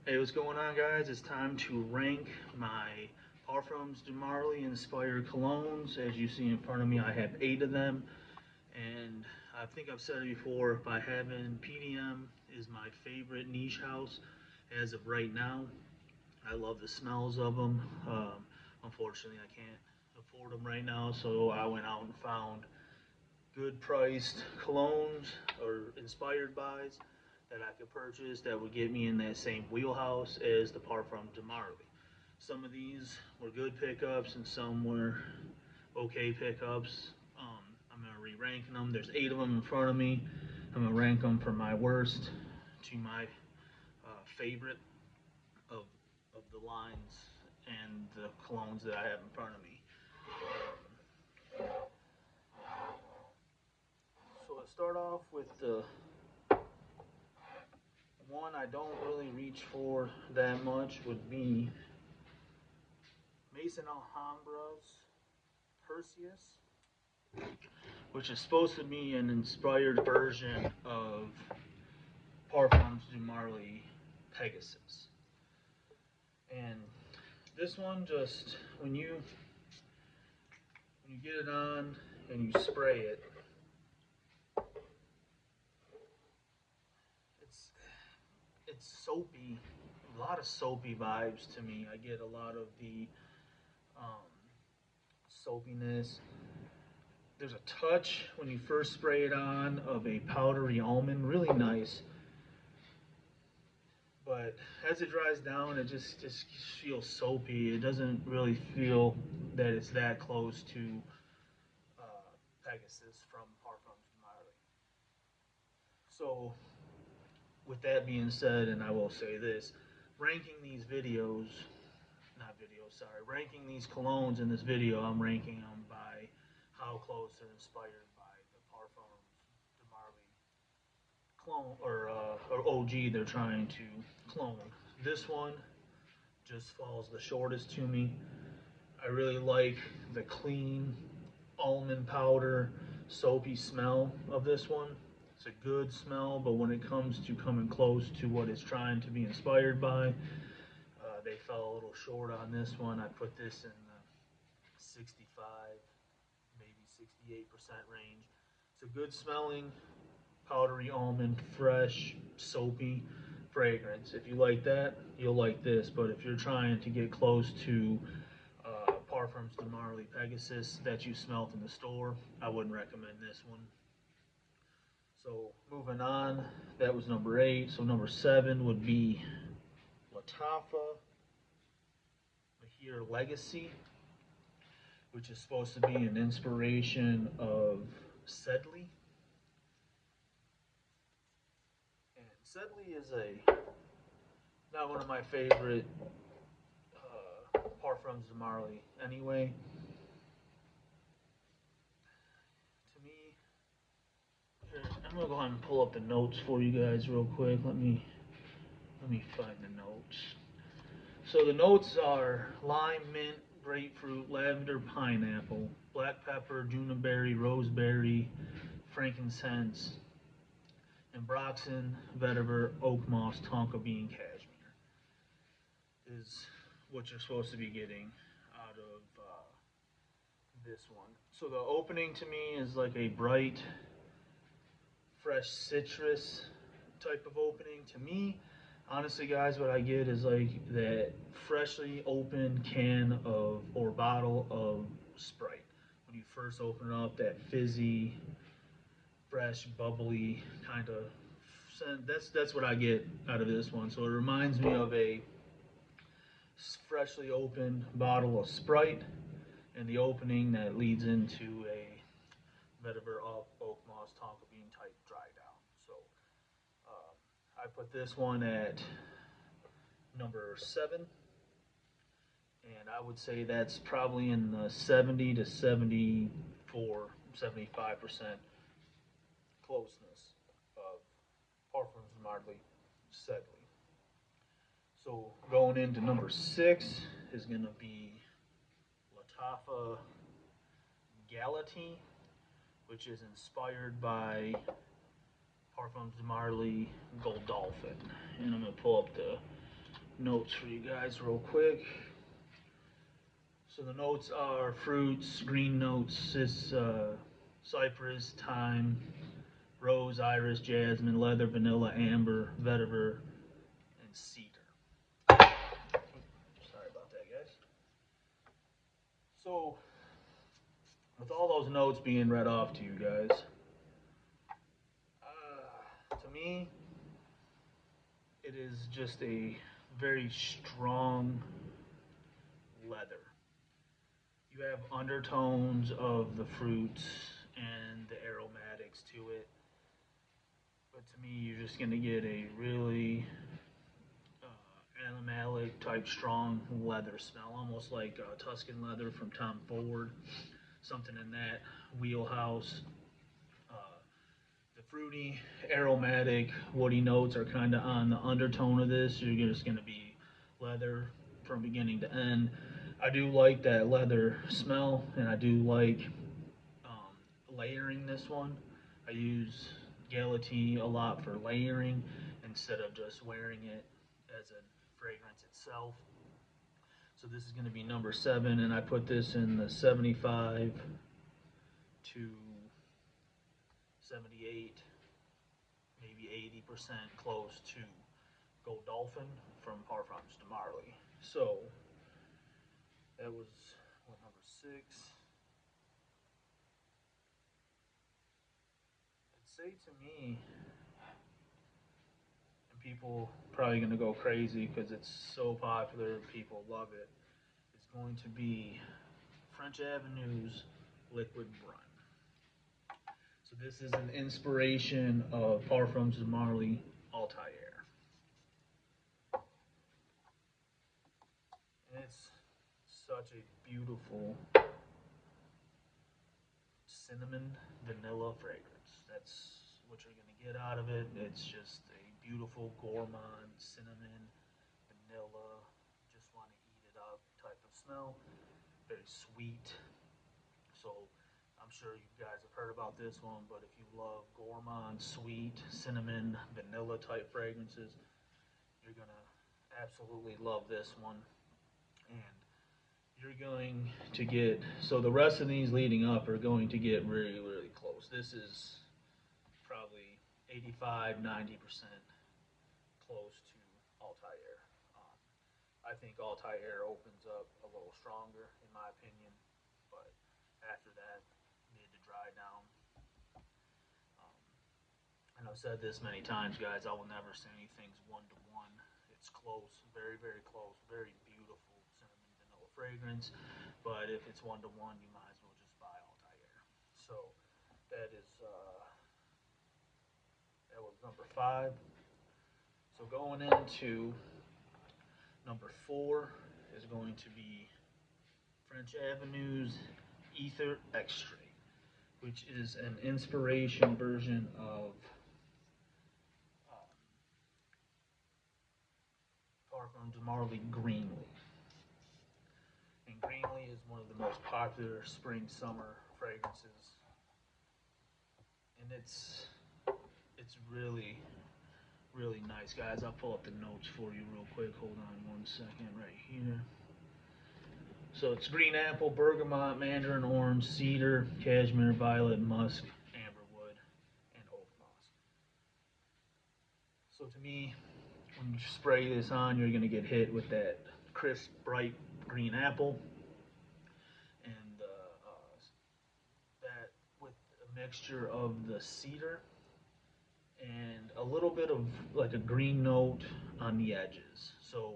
Hey, what's going on, guys? It's time to rank my Parfums de Marly inspired colognes. As you see in front of me, I have 8 of them, and I think I've said it before. If I haven't, PDM is my favorite niche house as of right now. I love the smells of them. Unfortunately, I can't afford them right now, so I went out and found good priced colognes or inspired buys that I could purchase that would get me in that same wheelhouse as the Parfum de Marly. Some of these were good pickups and some were okay pickups. I'm going to re-rank them. There's 8 of them in front of me. I'm going to rank them from my worst to my favorite of, of the lines and the colognes that I have in front of me. So let's start off with the one I don't really reach for that much would be Maison Alhambra's Perseus, which is supposed to be an inspired version of Parfums de Marly Pegasus. And this one, just when you get it on and you spray it, it's soapy, a lot of soapy vibes to me. I get a lot of the soapiness. There's a touch when you first spray it on of a powdery almond, really nice. But as it dries down, it just feels soapy. It doesn't really feel that it's that close to Pegasus from Parfums de Marly. So, with that being said, and I will say this, ranking these ranking these colognes in this video, I'm ranking them by how close they're inspired by the Parfums de Marly clone or OG they're trying to clone. This one just falls the shortest to me. I really like the clean almond powder soapy smell of this one. It's a good smell, but when it comes to coming close to what it's trying to be inspired by, they fell a little short on this one. I put this in the 65, maybe 68% range. It's a good smelling, powdery almond, fresh, soapy fragrance. If you like that, you'll like this. But if you're trying to get close to Parfums de Marly Pegasus that you smelt in the store, I wouldn't recommend this one. So moving on, that was number 8. So number 7 would be Latafa Mahir Legacy, which is supposed to be an inspiration of Sedley. And Sedley is not one of my favorite Parfums de Marly anyway. To me, here, I'm gonna go ahead and pull up the notes for you guys real quick. Let me find the notes. So the notes are lime, mint, grapefruit, lavender, pineapple, black pepper, juniperberry, roseberry, frankincense, ambroxan, vetiver, oak moss, tonka bean, cashmere is what you're supposed to be getting out of this one. So the opening to me is like a bright, fresh citrus type of opening to me. Honestly, guys, what I get is like that freshly opened can of or bottle of Sprite. When you first open it up, that fizzy, fresh, bubbly kind of scent. That's what I get out of this one. So it reminds me of a freshly opened bottle of Sprite, and the opening that leads into a vetiver oak moss tonka bean type dry down. So I put this one at number 7, and I would say that's probably in the 70 to 74, 75% closeness of Parfums de Marly Sedley. So going into number 6 is going to be Latafa Galati, which is inspired by Parfums de Marly Gold Dolphin. And I'm going to pull up the notes for you guys real quick. So the notes are fruits, green notes, cypress, thyme, rose, iris, jasmine, leather, vanilla, amber, vetiver, and cedar. Sorry about that, guys. So, with all those notes being read off to you guys, to me, it is just a very strong leather. You have undertones of the fruits and the aromatics to it, but to me, you're just going to get a really animalic type strong leather smell, almost like Tuscan leather from Tom Ford, something in that wheelhouse. Uh, the fruity, aromatic, woody notes are kind of on the undertone of this. You're just going to be leather from beginning to end. I do like that leather smell, and I do like layering this one. I use Galatee a lot for layering instead of just wearing it as a fragrance itself. So this is going to be number 7, and I put this in the 75 to 78, maybe 80% close to Gold Dolphin from Parfums de Marly. So that was what, number 6. I'd say to me, and people probably going to go crazy because it's so popular, people love it, it's going to be French Avenue's Liquid Brun. So this is an inspiration of Parfums de Marly Altair. And it's such a beautiful cinnamon vanilla fragrance. That's what you're going to get out of it. It's just a beautiful gourmand cinnamon, vanilla, just want to eat it up type of smell. Very sweet. So I'm sure you guys have heard about this one, but if you love gourmand, sweet, cinnamon, vanilla type fragrances, you're going to absolutely love this one. And you're going to get, so the rest of these leading up are going to get really, really close. This is probably 85, 90% close to Altair. I think Altair opens up a little stronger, in my opinion, but after that, mid to dry down. Um, and I've said this many times, guys, I will never say anything's one to one. It's close, very, very close, very beautiful cinnamon vanilla fragrance. But if it's one to one, you might as well just buy Altair. So that is that was number 5. So going into number 4 is going to be French Avenue's Ether Extrait, which is an inspiration version of um, Parfum de Marly Greenleaf. And Greenleaf is one of the most popular spring summer fragrances, and it's really really nice, guys. I'll pull up the notes for you real quick. Hold on one second, right here. So it's green apple, bergamot, mandarin orange, cedar, cashmere, violet, musk, amberwood, and oak moss. So to me, when you spray this on, you're gonna get hit with that crisp, bright green apple, and that with a mixture of the cedar and a little bit of like a green note on the edges. So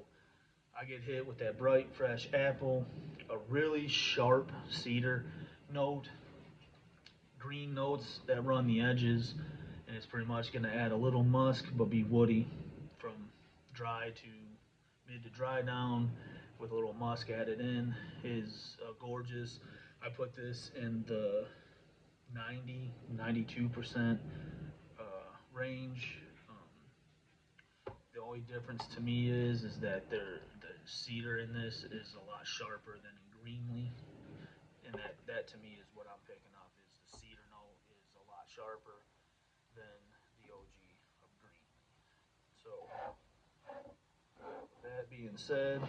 I get hit with that bright, fresh apple, a really sharp cedar note, green notes that run the edges, and it's pretty much going to add a little musk but be woody from dry to mid to dry down with a little musk added in is gorgeous. I put this in the 90, 92% range. The only difference to me is that the cedar in this is a lot sharper than in Greenleaf, and that to me is what I'm picking up is the cedar note is a lot sharper than the OG of Greenleaf. So that being being said,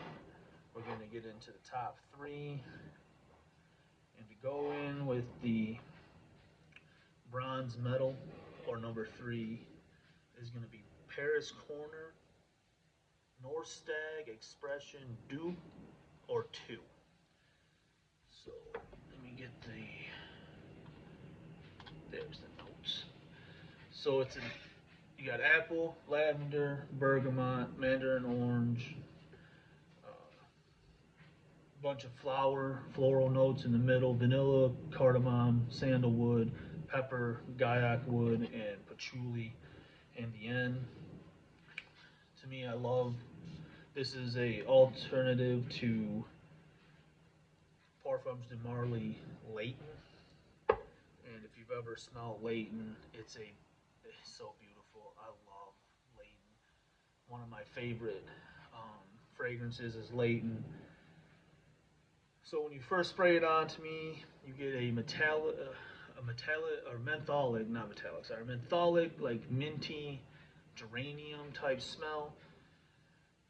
we're going to get into the top three. And to go in with the bronze medal, or number three, is going to be Paris Corner, North Stag Expression Dupe, or 2. So let me get there's the notes. So you got apple, lavender, bergamot, mandarin orange, bunch of floral notes in the middle, vanilla, cardamom, sandalwood, pepper, gaiac wood, and patchouli in the end. To me, I love this is a alternative to Parfums de Marly Leighton. And if you've ever smelled Leighton, it's so beautiful. I love Leighton. One of my favorite fragrances is Leighton. So when you first spray it on to me, you get a metallic or mentholic, not metallic, sorry, mentholic, like minty, geranium type smell.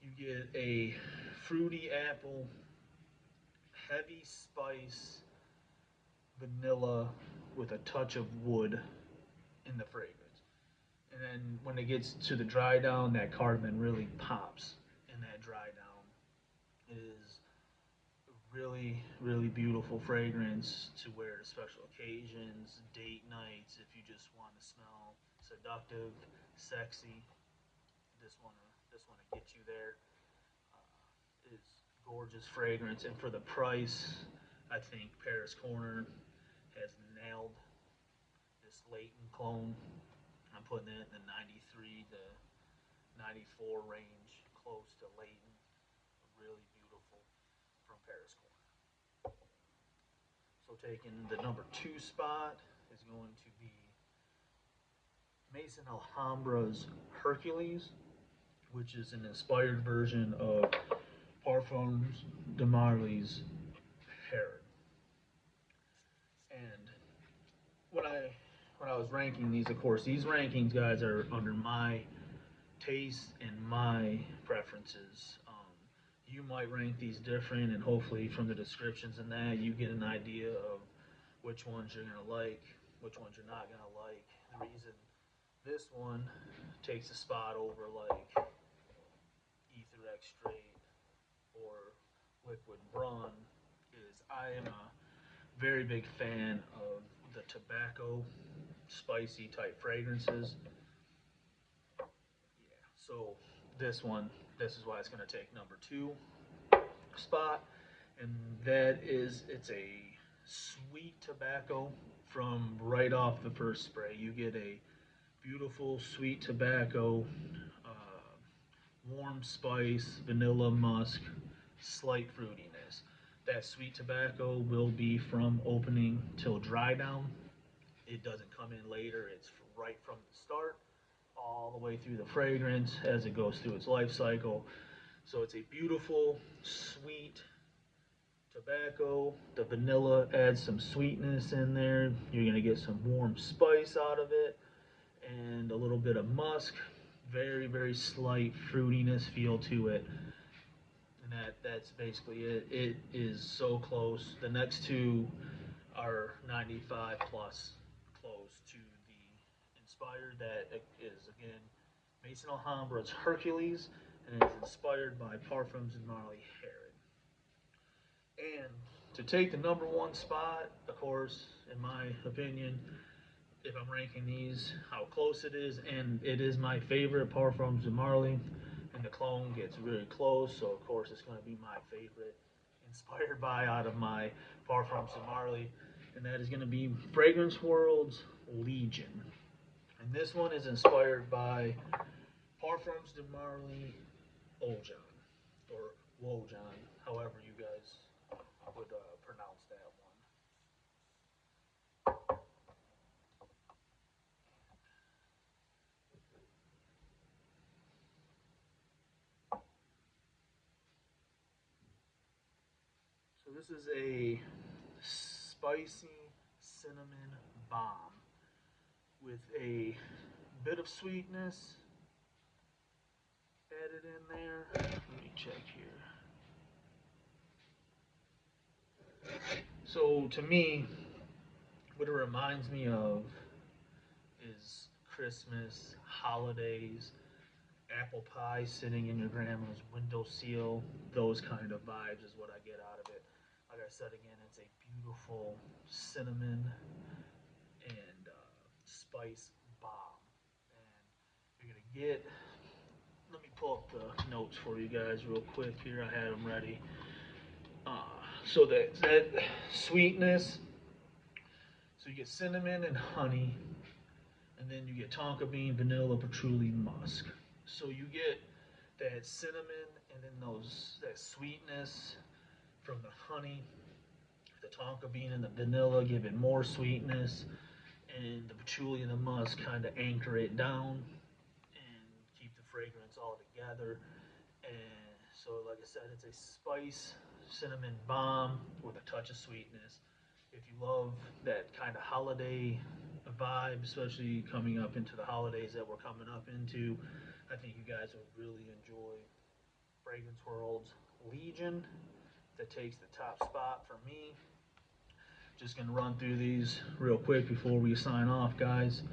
You get a fruity apple, heavy spice, vanilla with a touch of wood in the fragrance. And then when it gets to the dry down, that cardamom really pops in that dry down. It is really, really beautiful fragrance to wear to special occasions, date nights, if you just want to smell seductive, sexy. This one to get you there. Is gorgeous fragrance, and for the price, I think Paris Corner has nailed this Leighton clone. I'm putting it in the 93 to 94 range, close to Leighton. Really beautiful from Paris Corner. So taking the number 2 spot is going to be Maison Alhambra's Hercules, which is an inspired version of Parfums de Marly's Herod. And when I was ranking these, of course, these rankings, guys, are under my taste and my preferences. You might rank these different, and hopefully from the descriptions and that, you get an idea of which ones you're gonna like, which ones you're not gonna like. The reason this one takes a spot over like Ether Extrait or Liquid Braun is I am a very big fan of the tobacco, spicy type fragrances. Yeah, so this is why it's going to take number 2 spot, and that is it's a sweet tobacco from right off the first spray. You get a beautiful sweet tobacco, warm spice, vanilla musk, slight fruitiness. That sweet tobacco will be from opening till dry down. It doesn't come in later. It's right from the start all the way through the fragrance as it goes through its life cycle. So it's a beautiful, sweet tobacco. The vanilla adds some sweetness in there. You're going to get some warm spice out of it and a little bit of musk. Very, very slight fruitiness feel to it. And that's basically it. It is so close. The next two are 95 plus close to the inspired. That is again Maison Alhambra's Hercules, and it is inspired by Parfums de Marly Herod. And to take the number 1 spot, of course, in my opinion, if I'm ranking these, how close it is, and it is my favorite Parfums de Marly, and the clone gets really close, so of course it's going to be my favorite, inspired by out of my Parfums de Marly, and that is going to be Fragrance World's Legion. And this one is inspired by Parfums de Marly Ojan, or Wojan, however you guys would pronounce that one. So this is a spicy cinnamon bomb with a bit of sweetness added in there. Let me check here. So to me, what it reminds me of is Christmas, holidays, apple pie sitting in your grandma's windowsill. Those kind of vibes is what I get out of it. Like I said again, it's a beautiful cinnamon and spice bomb. And you're gonna get. Let me pull up the notes for you guys real quick here. I had them ready. So that sweetness. So you get cinnamon and honey, and then you get tonka bean, vanilla, patchouli, musk. So you get that cinnamon and then that sweetness from the honey, the tonka bean and the vanilla give it more sweetness, and the patchouli and the musk kind of anchor it down and keep the fragrance all together. And so, like I said, it's a spice cinnamon bomb with a touch of sweetness. If you love that kind of holiday vibe, especially coming up into the holidays that we're coming up into, I think you guys will really enjoy Fragrance World's Legion. That takes the top spot for me. Just gonna run through these real quick before we sign off, guys.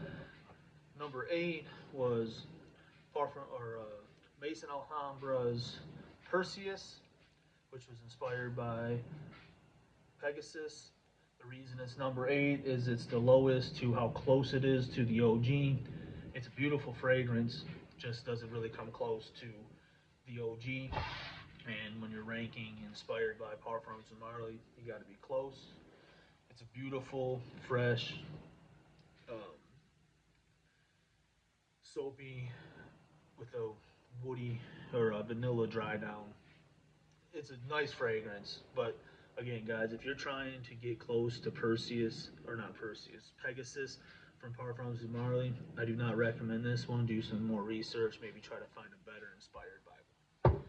Number 8 was Parfum or Mason Alhambra's Perseus, which was inspired by Pegasus. The reason it's number 8 is it's the lowest to how close it is to the OG. It's a beautiful fragrance, just doesn't really come close to the OG. And when you're ranking inspired by Parfums and Marley, you got to be close. It's a beautiful, fresh, um, soapy with a woody or a vanilla dry down. It's a nice fragrance, but again, guys, if you're trying to get close to Perseus, or not Perseus, Pegasus from Parfums and Marley, I do not recommend this one. Do some more research, maybe try to find a better inspired Bible.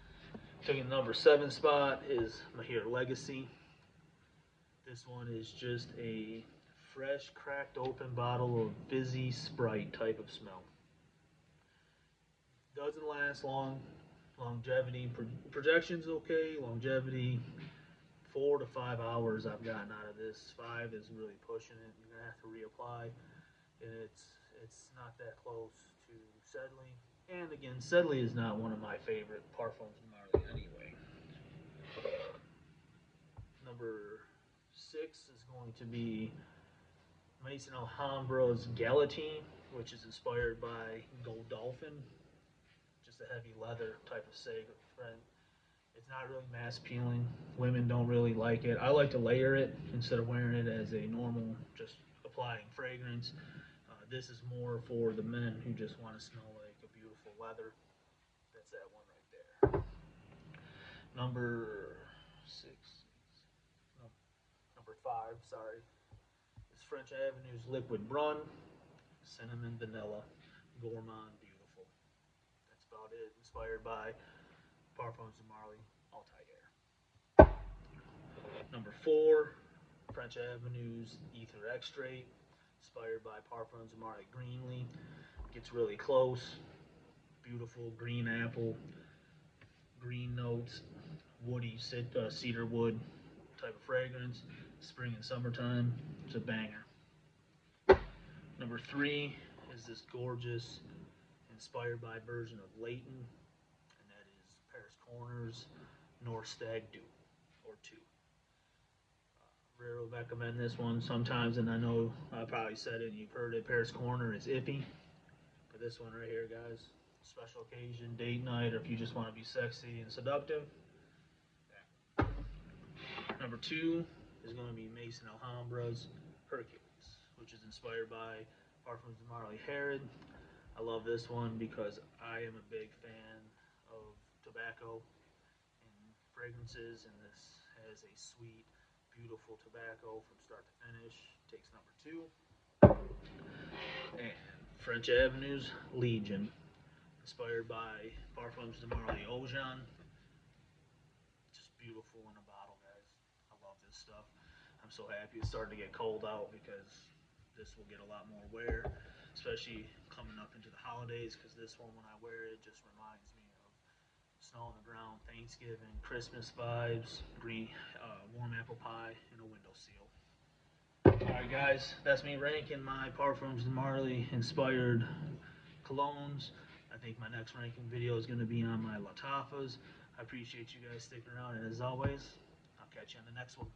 Taking the number 7 spot is Mahir Legacy. This one is just a fresh, cracked open bottle of fizzy Sprite type of smell. Doesn't last long. Longevity, projection's okay. Longevity, 4 to 5 hours I've gotten out of this. 5 is really pushing it. You're gonna have to reapply, and it's not that close to Sedley. And again, Sedley is not one of my favorite Parfums and Marley anyway. Number 6 is going to be Mason Alhambra's Galatine, which is inspired by Gold Dolphin, just a heavy leather type of scent. It's not really mass appealing. Women don't really like it. I like to layer it instead of wearing it as a normal, just applying fragrance. This is more for the men who just want to smell like a beautiful leather. That's that one right there. Number 6, no, number 5, sorry, is French Avenue's Liquid Brun, cinnamon, vanilla, gourmand, beautiful. That's about it. Inspired by Parfums de Marly, Altair. Number 4, French Avenue's Ether Extrait, inspired by Parfums de Marly Greenly. Gets really close. Beautiful green apple, green notes, woody cedar wood type of fragrance. Spring and summertime, it's a banger. Number 3 is this gorgeous, inspired by version of Leighton, and that is Paris Corners North Stag Dupe, or 2. Rarely recommend this one sometimes, and I know I probably said it and you've heard it. Paris Corner is iffy, but this one right here, guys, special occasion, date night, or if you just want to be sexy and seductive. Yeah. Number 2 is going to be Mason Alhambra's Hercules, which is inspired by Parfums de Marly Herod. I love this one because I am a big fan of tobacco and fragrances, and this has a sweet, beautiful tobacco from start to finish. Takes number 2. And French Avenue's Legion, inspired by Parfums de Marly Ojan. Just beautiful in a bottle, guys. I love this stuff. I'm so happy it's starting to get cold out because this will get a lot more wear, especially coming up into the holidays, because this one, when I wear it, just reminds me of snow on the ground, Thanksgiving, Christmas vibes, green, warm apple pie, and a window seal. Alright guys, that's me ranking my Parfums de Marly inspired colognes. I think my next ranking video is going to be on my Latafas. I appreciate you guys sticking around, and as always, I'll catch you on the next one.